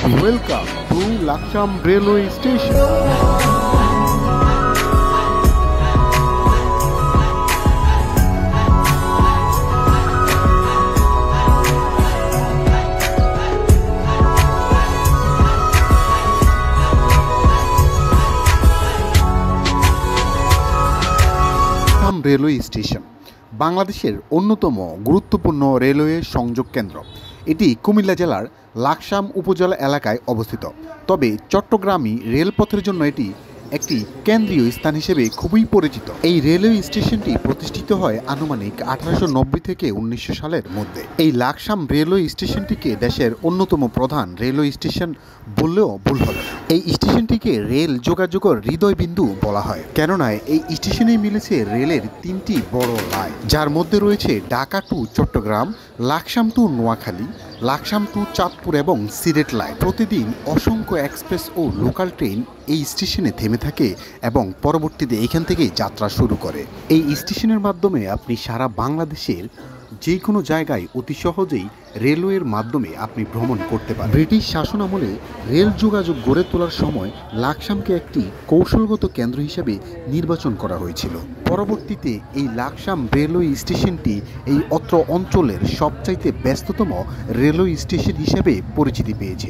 Welcome to Laksham Railway Station. Railway station বাংলাদেশের অন্যতম গুরুত্বপূর্ণ রেলওয়ে সংযোগ কেন্দ্র। এটি কুমিল্লা জেলার লাকসাম উপজেলা এলাকায় অবস্থিত। তবে চট্টগ্রামী রেলপথের জন্য এটি একটি কেন্দ্রীয় স্থান হিসেবে খুবই পরিচিত। এই রেলওয়ে স্টেশনটি প্রতিষ্ঠিত হয় আনুমানিক 1890 থেকে 1900 সালের মধ্যে। এই লাকসাম রেলওয়ে স্টেশনটিকে দেশের অন্যতম প্রধান রেলওয়ে স্টেশন বললেও ভুল হবে। এই স্টেশনটিকে রেল যোগাযোগের হৃদয়বিন্দু বলা হয়, কেননা এই স্টেশনে মিলেছে রেলের তিনটি বড় লাইন, যার মধ্যে রয়েছে Dhaka to Chattogram, Laksam to Noakhali, Laksam to Chandpur এবং সিলেট লাইন। প্রতিদিন অসংখ্য এক্সপ্রেস ও লোকাল ট্রেন এই স্টেশনে থেমে থাকে এবং পরবর্তীতে এখান থেকেই যাত্রা শুরু করে। এই স্টেশনের মাধ্যমে আপনি সারা বাংলাদেশের যে কোনো জায়গায় অতি সহজেই রেলওয়ের মাধ্যমে আপনি ভ্রমণ করতে পারেন। ব্রিটিশ শাসন আমলে রেল যোগাযোগ গড়ে তোলার সময় লাকসামকে একটি কৌশলগত কেন্দ্র হিসেবে নির্বাচন করা হয়েছিল। পরবর্তীতে এই লাকসাম রেলওয়ে স্টেশনটি এই অত্র অঞ্চলের সবচাইতে ব্যস্ততম রেলওয়ে স্টেশন হিসেবে পরিচিতি পেয়েছে।